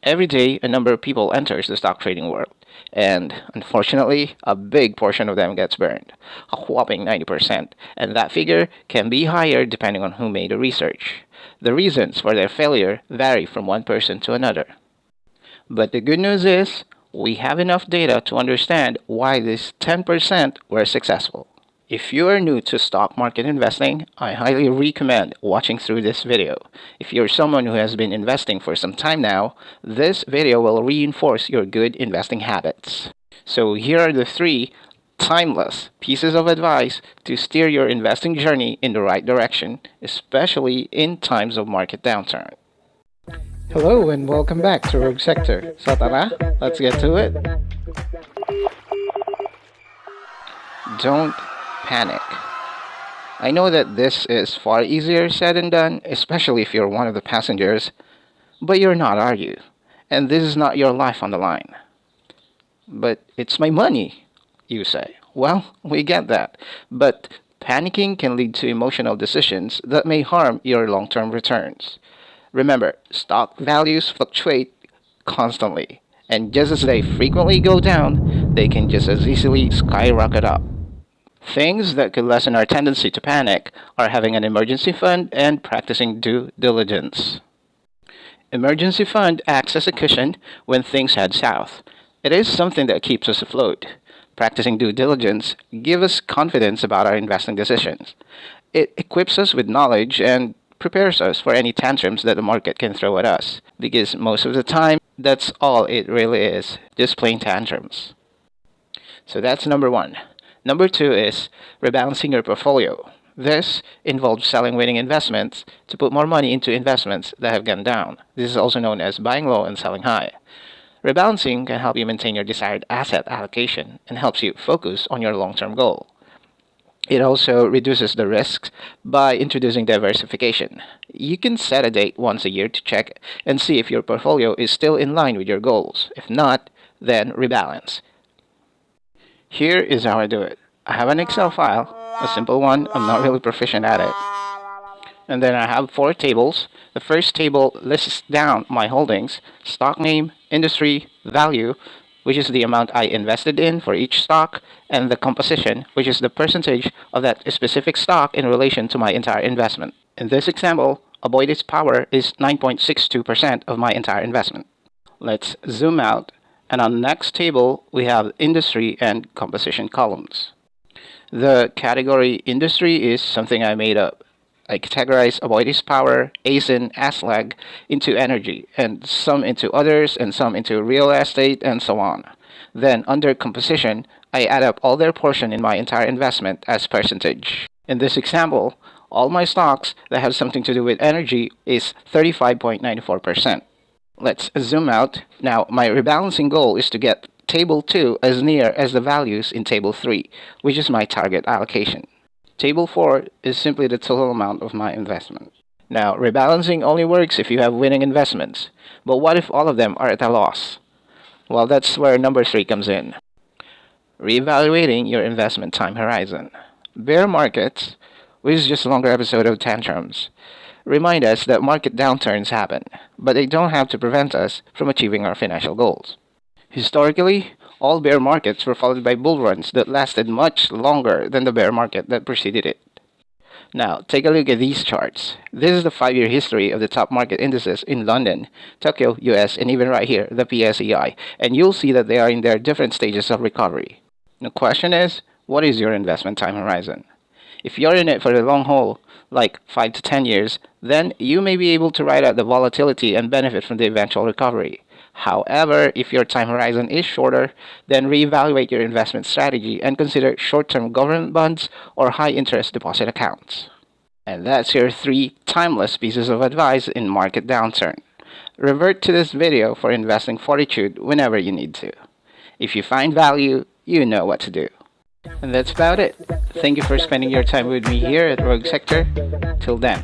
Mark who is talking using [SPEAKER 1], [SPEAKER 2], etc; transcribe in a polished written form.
[SPEAKER 1] Every day, a number of people enters the stock trading world, and unfortunately, a big portion of them gets burned, a whopping 90%, and that figure can be higher depending on who made the research. The reasons for their failure vary from one person to another. But the good news is, we have enough data to understand why this 10% were successful. If you are new to stock market investing, I highly recommend watching through this video. If you're someone who has been investing for some time now, this video will reinforce your good investing habits. So here are the 3 timeless pieces of advice to steer your investing journey in the right direction, especially in times of market downturn. Hello and welcome back to Rogue Sector. So tara, let's get to it. Don't panic. I know that this is far easier said than done, especially if you're one of the passengers, but you're not, are you? And this is not your life on the line. But it's my money, you say. Well, we get that. But panicking can lead to emotional decisions that may harm your long-term returns. Remember, stock values fluctuate constantly, and just as they frequently go down, they can just as easily skyrocket up. Things that could lessen our tendency to panic are having an emergency fund and practicing due diligence. Emergency fund acts as a cushion when things head south. It is something that keeps us afloat. Practicing due diligence gives us confidence about our investing decisions. It equips us with knowledge and prepares us for any tantrums that the market can throw at us, because most of the time, that's all it really is, just plain tantrums. So that's number 1. Number 2 is rebalancing your portfolio. This involves selling winning investments to put more money into investments that have gone down. This is also known as buying low and selling high. Rebalancing can help you maintain your desired asset allocation and helps you focus on your long-term goal. It also reduces the risks by introducing diversification. You can set a date once a year to check and see if your portfolio is still in line with your goals. If not, then rebalance. Here is how I do it. I have an Excel file, a simple one. I'm not really proficient at it. And then I have 4 tables. The first table lists down my holdings, stock name, industry, value, which is the amount I invested in for each stock, and the composition, which is the percentage of that specific stock in relation to my entire investment. In this example, Aboitiz Power is 9.62% of my entire investment. Let's zoom out, and on the next table, we have industry and composition columns. The category industry is something I made up. I categorize Aboitiz Power, ASIN, ASLAG into energy, and some into others, and some into real estate, and so on. Then, under composition, I add up all their portion in my entire investment as percentage. In this example, all my stocks that have something to do with energy is 35.94%. Let's zoom out. Now, my rebalancing goal is to get Table 2 as near as the values in Table 3, which is my target allocation. Table 4 is simply the total amount of my investment. Now, rebalancing only works if you have winning investments. But what if all of them are at a loss? Well, that's where number 3 comes in. Reevaluating your investment time horizon. Bear markets, which is just a longer episode of Tantrums, remind us that market downturns happen, but they don't have to prevent us from achieving our financial goals. Historically, all bear markets were followed by bull runs that lasted much longer than the bear market that preceded it. Now, take a look at these charts. This is the 5-year history of the top market indices in London, Tokyo, US, and even right here, the PSEI, and you'll see that they are in their different stages of recovery. The question is, what is your investment time horizon? If you're in it for the long haul, like 5 to 10 years, then you may be able to ride out the volatility and benefit from the eventual recovery. However, if your time horizon is shorter, then reevaluate your investment strategy and consider short-term government bonds or high-interest deposit accounts. And that's your 3 timeless pieces of advice in market downturn. Revert to this video for investing fortitude whenever you need to. If you find value, you know what to do. And that's about it. Thank you for spending your time with me here at Rogue Sector. Till then.